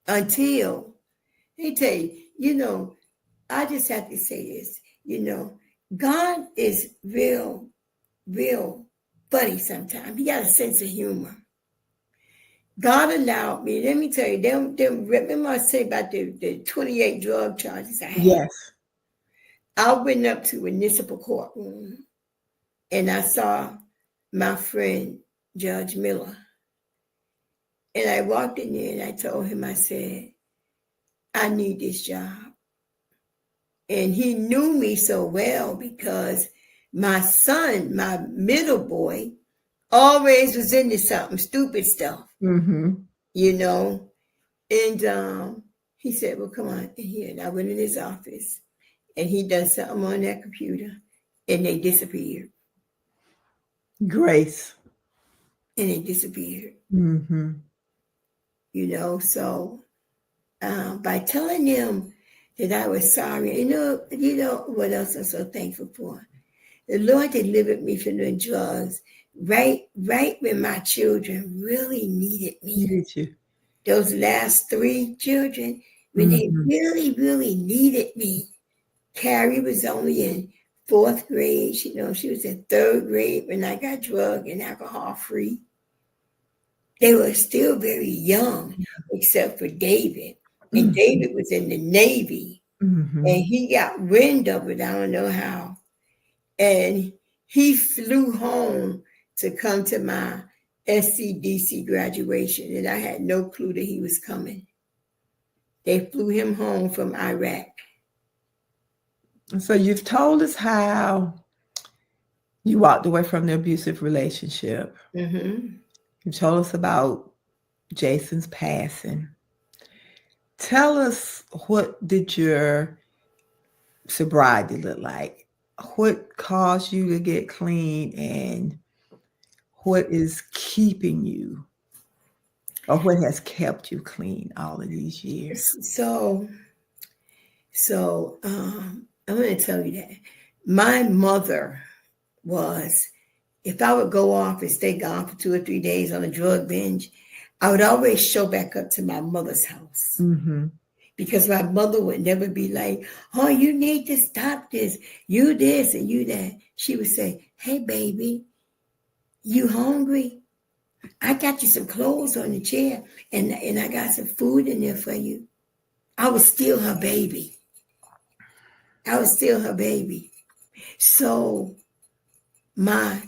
Until they tell you, I just have to say this, God is real funny sometimes. He got a sense of humor. God allowed me, let me tell you, remember I said about the 28 drug charges I had? Yes. I went up to municipal courtroom and I saw my friend, Judge Miller. And I walked in there and I told him, I said, I need this job. And he knew me so well because my son, my middle boy, always was into something, stupid stuff, Mm-hmm. And he said, well, come on in here. And I went in his office and he done something on that computer and they disappeared. Grace. And they disappeared. Mm-hmm. So by telling them that I was sorry, you know what else I'm so thankful for? The Lord delivered me from the drugs right when my children really needed me. Needed you. Those last 3 children, when they really, really needed me. Carrie was only in 4th grade. She was in 3rd grade when I got drug and alcohol free. They were still very young, except for David. And David was in the Navy. Mm-hmm. And he got wind of it. I don't know how. And he flew home to come to my SCDC graduation. And I had no clue that he was coming. They flew him home from Iraq. So you've told us how you walked away from the abusive relationship. Mm-hmm. You told us about Jason's passing. Tell us, what did your sobriety look like? What caused you to get clean, and what is keeping you, or what has kept you clean all of these years? So I'm going to tell you that my mother was, if I would go off and stay gone for 2 or 3 days on a drug binge, I would always show back up to my mother's house. Mm-hmm. Because my mother would never be like, oh, you need to stop this, you this and you that. She would say, hey, baby, you hungry? I got you some clothes on the chair and I got some food in there for you. I was still her baby. So my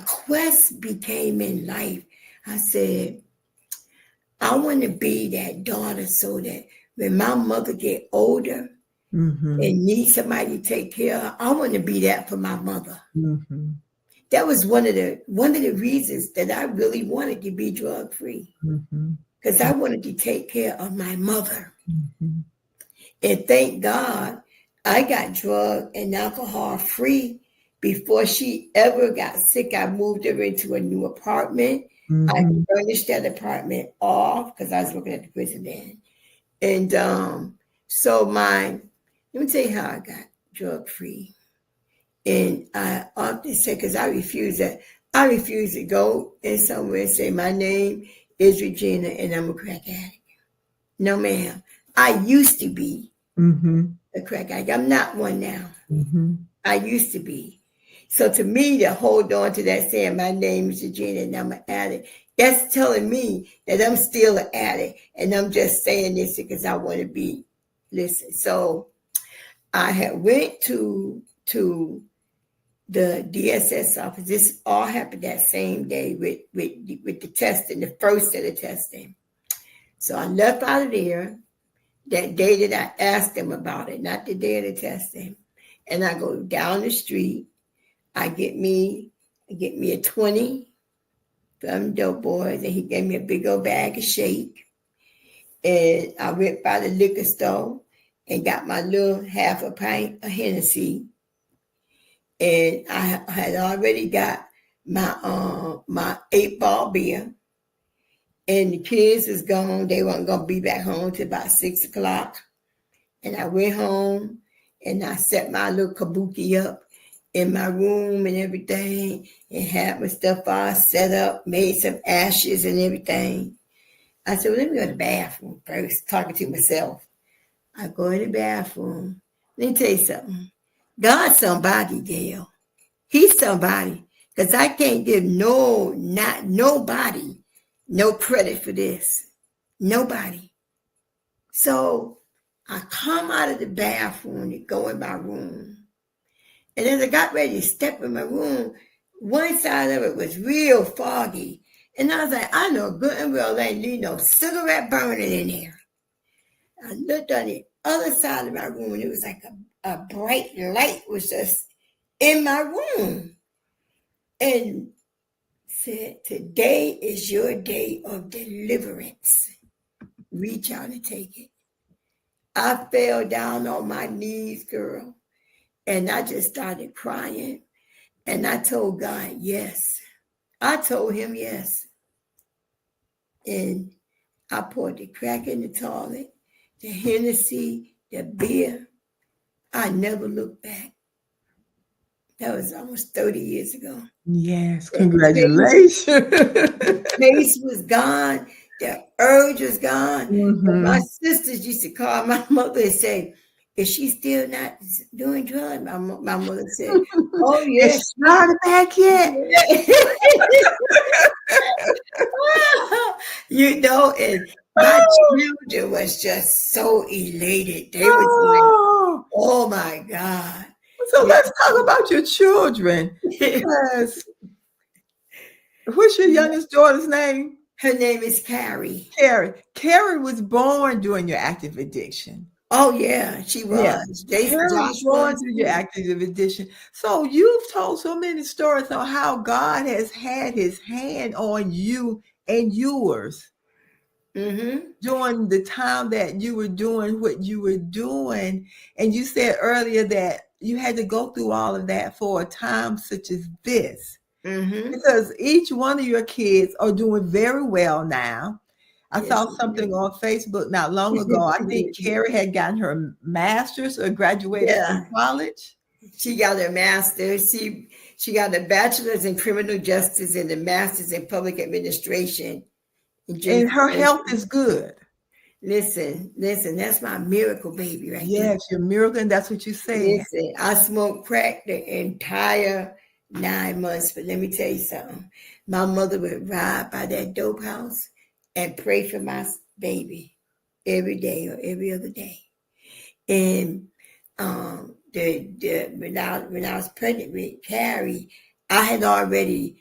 quest became in life. I said, I want to be that daughter so that when my mother get older and need somebody to take care of her, I want to be that for my mother. Mm-hmm. That was one of the reasons that I really wanted to be drug free, because I wanted to take care of my mother. Mm-hmm. And thank God I got drug and alcohol free before she ever got sick. I moved her into a new apartment. I furnished that apartment off because I was working at the prison then. And let me tell you how I got drug free. And I often say, because I refuse to go in somewhere and say, my name is Regina and I'm a crack addict. No, ma'am. I used to be a crack addict. I'm not one now. I used to be. So to me, to hold on to that saying, my name is Regina and I'm an addict, that's telling me that I'm still an addict. And I'm just saying this because I want to be, listen. So I had went to the DSS office. This all happened that same day with the testing, the first set of testing. So I left out of there that day that I asked them about it, not the day of the testing. And I go down the street. I get me a 20 from Dope Boys, and he gave me a big old bag of shake. And I went by the liquor store and got my little half a pint of Hennessy. And I had already got my 8-ball beer. And the kids was gone. They weren't going to be back home till about 6 o'clock. And I went home and I set my little kabuki up in my room and everything, and had my stuff all set up, made some ashes and everything. I said, well, let me go to the bathroom first, talking to myself. I go in the bathroom. Let me tell you something. God's somebody, Gail. He's somebody. Because I can't give nobody no credit for this. Nobody. So I come out of the bathroom and go in my room. And as I got ready to step in my room, one side of it was real foggy. And I was like, I know good and well there ain't no cigarette burning in there. I looked on the other side of my room and it was like a bright light was just in my room. And said, today is your day of deliverance. Reach out and take it. I fell down on my knees, girl. And I just started crying. And I told God, yes. I told him yes. And I poured the crack in the toilet, the Hennessy, the beer. I never looked back. That was almost 30 years ago. Yes, congratulations. The taste was gone. The urge was gone. Mm-hmm. My sisters used to call my mother and say, is she still not doing drugs? My mother said, oh, yes. Is she started back yet? You know, and my children was just so elated. They was like, oh, my God. So let's talk about your children. Because what's your youngest daughter's name? Her name is Carrie. Carrie was born during your active addiction. Oh, yeah, she was. Yeah. Carrie was born through your active addiction. So you've told so many stories on how God has had his hand on you and yours. Mm-hmm. During the time that you were doing what you were doing. And you said earlier that you had to go through all of that for a time such as this. Mm-hmm. Because each one of your kids are doing very well now. I saw something on Facebook not long ago. I think Carrie had gotten her master's or graduated from college. She got her master's. She got a bachelor's in criminal justice and a master's in public administration. And her health is good. Listen, that's my miracle baby right there. Yes, your miracle, and that's what you said. Listen, I smoked crack the entire 9 months, but let me tell you something. My mother would ride by that dope house and pray for my baby every day or every other day. And when I was pregnant with Carrie, I had already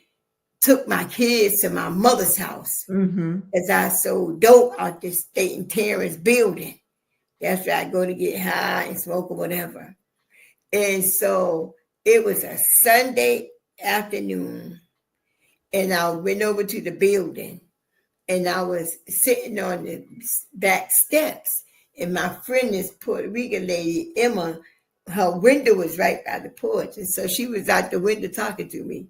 took my kids to my mother's house as I sold dope out this State and Terrence building. That's where I go to get high and smoke or whatever. And so it was a Sunday afternoon, and I went over to the building. And I was sitting on the back steps, and my friend, this Puerto Rican lady, Emma, her window was right by the porch. And so she was out the window talking to me.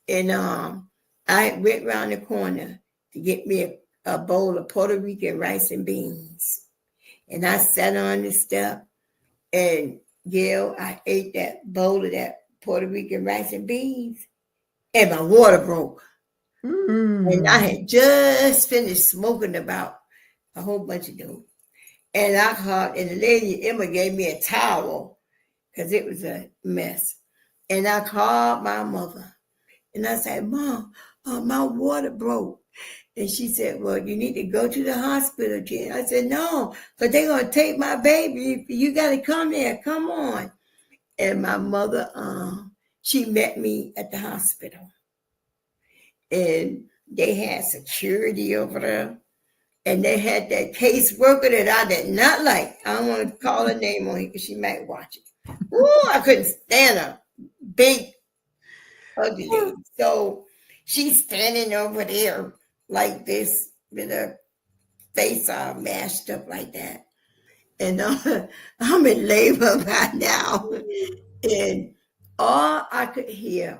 And I went around the corner to get me a bowl of Puerto Rican rice and beans. And I sat on the step, and Gail, I ate that bowl of that Puerto Rican rice and beans, and my water broke. And I had just finished smoking about a whole bunch of dope and alcohol. And the lady, Emma, gave me a towel because it was a mess. And I called my mother and I said, Mom, my water broke. And she said, well, you need to go to the hospital, Jen. I said, no, but they're going to take my baby. You got to come there. Come on. And my mother, she met me at the hospital. And they had security over there. And they had that caseworker that I did not like. I don't want to call her name on here because she might watch it. Ooh, I couldn't stand her. Big, ugly lady. So she's standing over there like this with her face all mashed up like that. And I'm in labor by now. And all I could hear,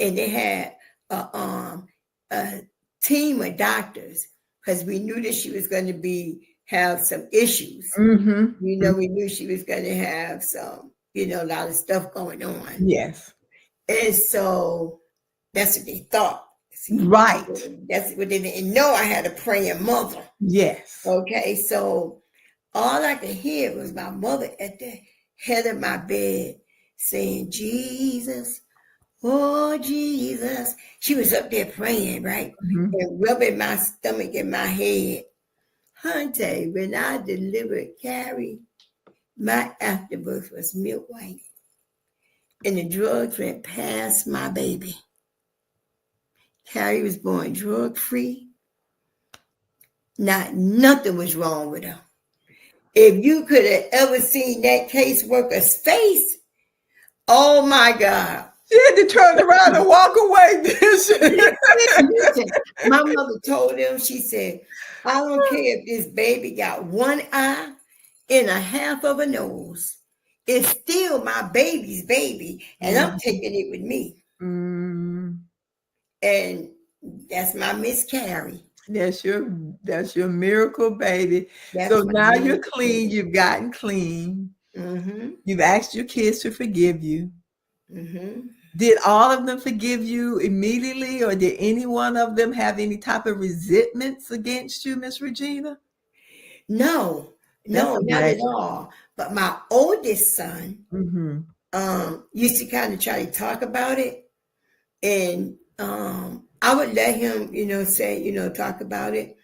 and they had a team of doctors, because we knew that she was going to have some issues. Mm-hmm. You know, we knew she was going to have some, a lot of stuff going on. Yes. And so that's what they thought. See, right. That's what they didn't know. I had a praying mother. Yes. Okay, so all I could hear was my mother at the head of my bed saying, Jesus, oh, Jesus. She was up there praying, right? Mm-hmm. And rubbing my stomach and my head. Hunter, when I delivered Carrie, my afterbirth was milk white. And the drugs went past my baby. Carrie was born drug-free. Nothing was wrong with her. If you could have ever seen that caseworker's face, oh my God. She had to turn around and walk away. Listen, my mother told him, she said, I don't care if this baby got one eye and a half of a nose. It's still my baby's baby, and I'm taking it with me. Mm. And that's my Miss Carrie. That's your miracle baby. So now you're clean. You've gotten clean. Mm-hmm. You've asked your kids to forgive you. Mm-hmm. Did all of them forgive you immediately, or did any one of them have any type of resentments against you, Miss Regina? No, not at all. But my oldest son used to kind of try to talk about it, and I would let him, say, talk about it,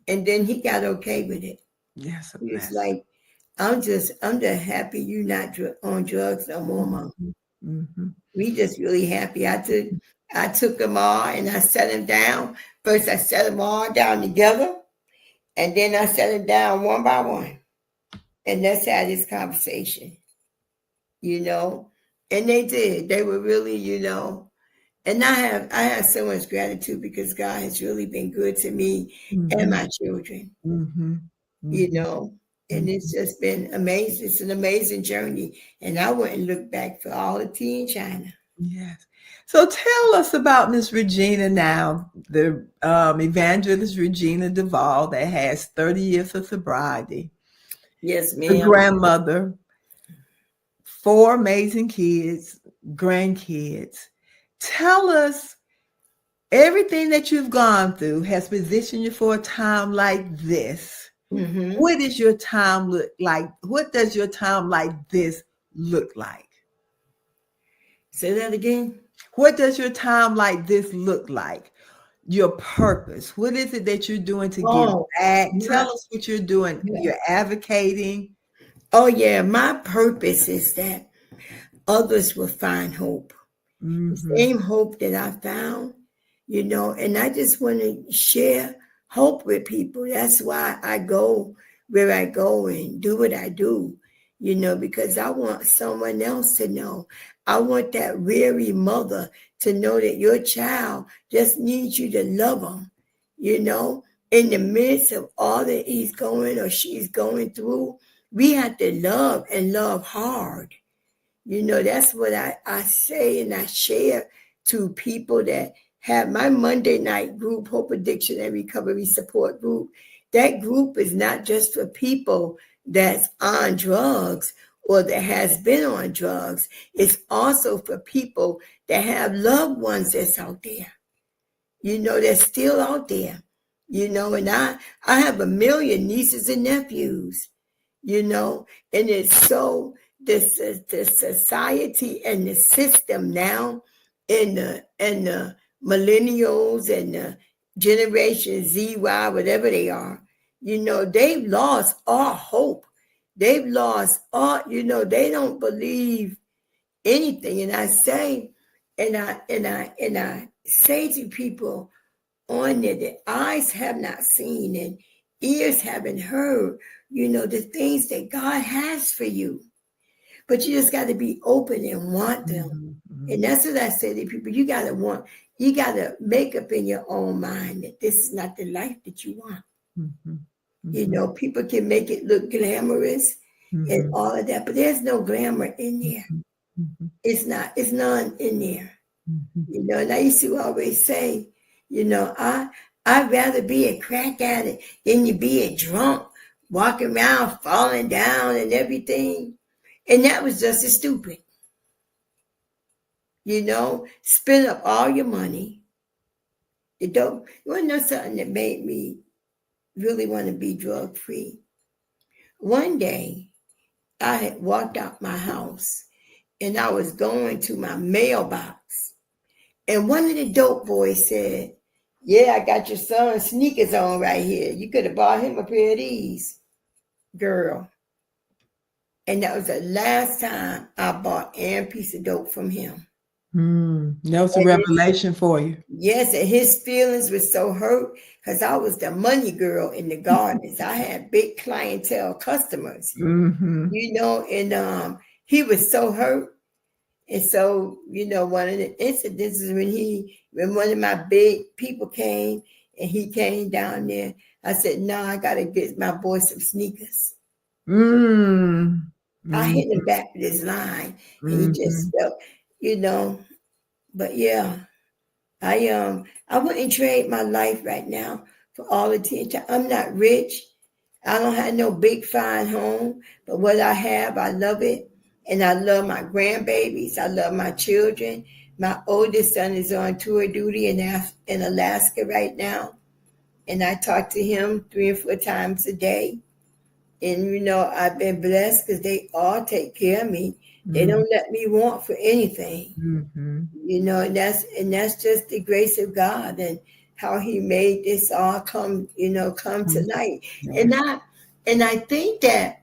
and then he got okay with it. Yes, he was like, I'm just happy you're not on drugs no more, Mom. Mm-hmm. We just really happy. I took them all and I set them down. First, I set them all down together, and then I set them down one by one. And let's have this conversation, and they did. They were really, and I have so much gratitude because God has really been good to me and my children, and it's just been amazing. It's an amazing journey, and I wouldn't look back for all the tea in China. Yes. So tell us about Miss Regina now, the Evangelist Regina Duvall that has 30 years of sobriety. Yes, ma'am. The grandmother, 4 amazing kids, grandkids. Tell us, everything that you've gone through has positioned you for a time like this. Mm-hmm. What does your time look like? What does your time like this look like? Say that again. What does your time like this look like? Your purpose. What is it that you're doing to give back? Tell us what you're doing. Yeah. You're advocating. Oh, yeah. My purpose is that others will find hope. Mm-hmm. The same hope that I found, and I just want to share hope with people. That's why I go where I go and do what I do, because I want someone else to know. I want that weary mother to know that your child just needs you to love them, in the midst of all that he's going or she's going through. We have to love and love hard. That's what I say and I share to people that have my Monday night group, Hope Addiction and Recovery Support Group. That group is not just for people that's on drugs or that has been on drugs. It's also for people that have loved ones that's out there, that's still out there, and I have 1 million nieces and nephews, and it's so the society and the system now, and the millennials and the generation Z, Y, whatever they are, they've lost all hope. They've lost all, they don't believe anything. And I say, and I say to people on there that eyes have not seen and ears haven't heard, the things that God has for you. But you just got to be open and want them. Mm-hmm. And that's what I say to people. You got to make up in your own mind that this is not the life that you want. Mm-hmm. Mm-hmm. People can make it look glamorous and all of that, but there's no glamour in there. Mm-hmm. It's none in there. Mm-hmm. And I used to always say, I'd rather be a crack addict than to be a drunk, walking around, falling down and everything. And that was just as stupid. Spend up all your money. You want to know something that made me really want to be drug free? One day, I had walked out my house and I was going to my mailbox. And one of the dope boys said, "Yeah, I got your son's sneakers on right here. You could have bought him a pair of these." Girl. And that was the last time I bought a piece of dope from him. That was a revelation for you. Yes, and his feelings were so hurt because I was the money girl in the gardens. I had big clientele customers, and he was so hurt. And so, one of the incidents is when one of my big people came and he came down there, I said, "No, I got to get my boy some sneakers." I hit him back with his line, and he just felt, But yeah, I wouldn't trade my life right now for all the attention. I'm not rich. I don't have no big fine home, but what I have, I love it. And I love my grandbabies. I love my children. My oldest son is on tour duty in Alaska right now. And I talk to him 3 or 4 times a day. And, I've been blessed because they all take care of me. They don't let me want for anything. And that's just the grace of God and how he made this all come to light. Yeah. And I think that,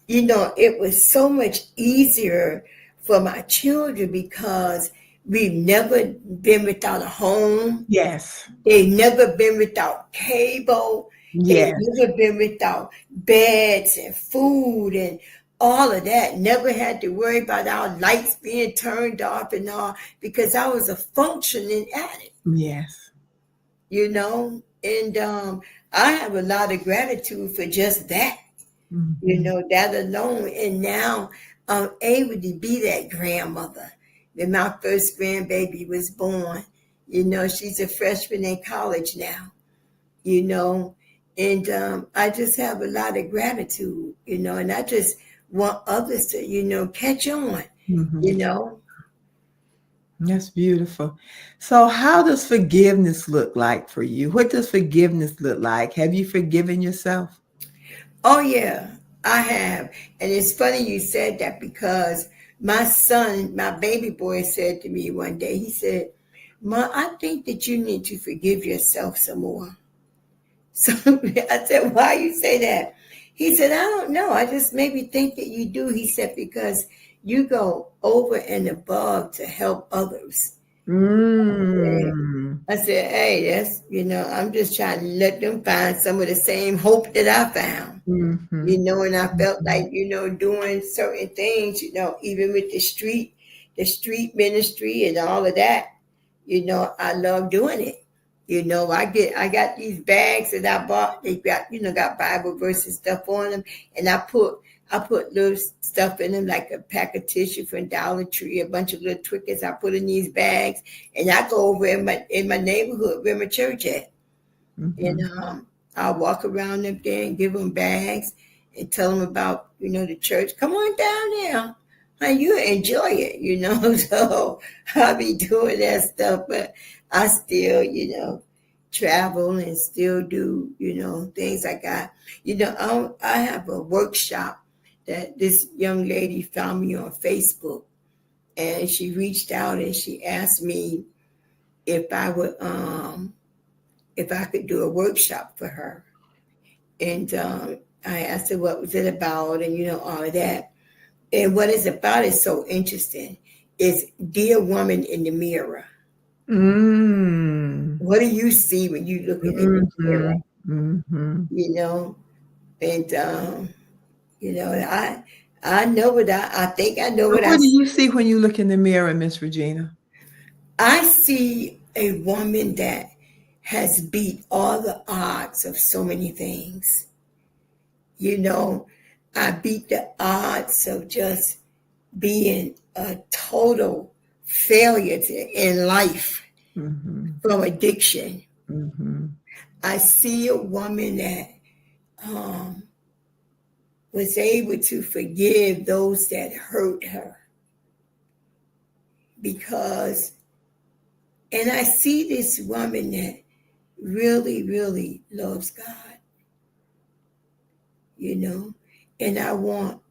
it was so much easier for my children because we've never been without a home. Yes. They've never been without cable. Yes. They've never been without beds and food and all of that. Never had to worry about our lights being turned off and all because I was a functioning addict. Yes. And I have a lot of gratitude for just that. That alone. And now I'm able to be that grandmother. When my first grandbaby was born, she's a freshman in college now, and I just have a lot of gratitude, and I just want others to, catch on, That's beautiful. So how does forgiveness look like for you? What does forgiveness look like? Have you forgiven yourself? Oh, yeah, I have. And it's funny you said that because my son, my baby boy said to me one day, he said, "Ma, I think that you need to forgive yourself some more." So I said, "Why you say that?" He said, "I don't know. I just maybe think that you do." He said, "Because you go over and above to help others." I said, "Hey, that's, I'm just trying to let them find some of the same hope that I found." And I felt like, doing certain things, even with the street ministry and all of that, I love doing it. I got these bags that I bought. They got Bible verses stuff on them. And I put little stuff in them, like a pack of tissue from Dollar Tree, a bunch of little trinkets I put in these bags. And I go over in my neighborhood where my church at. And I'll walk around up there and give them bags and tell them about, the church. Come on down there. And you enjoy it, So I'll be doing that stuff, but I still, travel and still do, things like I have a workshop that this young lady found me on Facebook, and she reached out and she asked me if I could do a workshop for her. And I asked her what was it about, and all of that. And what it's about is so interesting. It's dear woman in the mirror. What do you see when you look in the mirror? And I know what I think I know what I do see. you see when you look in the mirror, Miss Regina? I see a woman that has beat all the odds of so many things. I beat the odds of just being a total failure in life from addiction. I see a woman that was able to forgive those that hurt her. And I see this woman that really, really loves God. And I want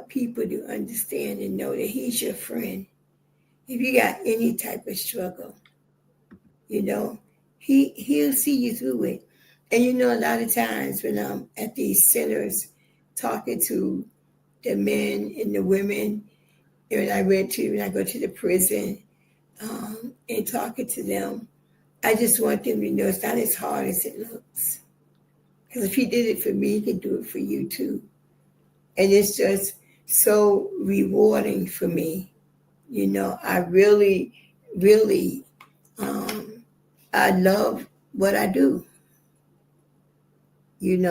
people to understand and know that he's your friend. If you got any type of struggle, he'll see you through it. And a lot of times when I'm at these centers talking to the men and the women, when I go to the prison and talking to them, I just want them to know it's not as hard as it looks. Because if he did it for me, he can do it for you too. And it's just so rewarding for me. I really, really, I love what I do. And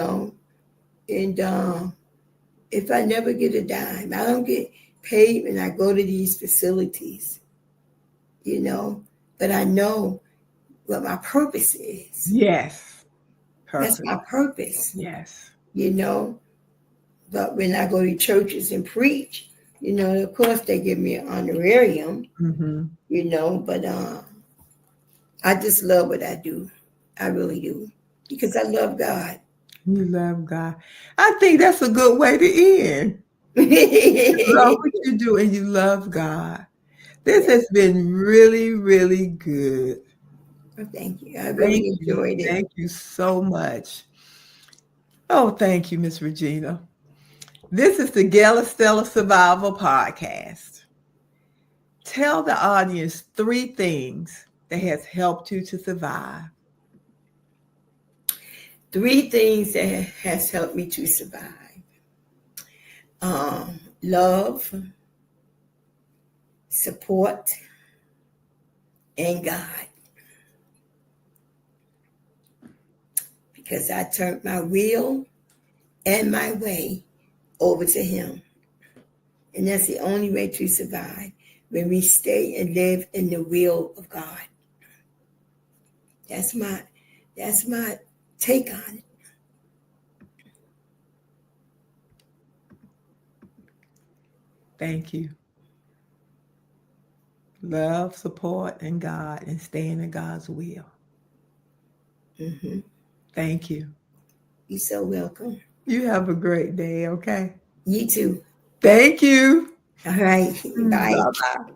if I never get a dime, I don't get paid when I go to these facilities, but I know what my purpose is. Yes. That's my purpose. Yes. But when I go to churches and preach, of course they give me an honorarium, but I just love what I do. I really do. Because I love God. You love God. I think that's a good way to end. You love what you do and you love God. This has been really, really good. Oh, thank you. I really enjoyed it. Thank you so much. Oh, thank you, Miss Regina. This is the Gail Survival Podcast. Tell the audience 3 things that has helped you to survive. 3 things that has helped me to survive. Love, support, and God. Because I turned my will and my way over to him. And that's the only way to survive, when we stay and live in the will of God. That's my take on it. Thank you. Love, support, and God, and staying in God's will. Thank you. You're so welcome. You have a great day, okay? You too. Thank you. All right. Bye. Bye-bye.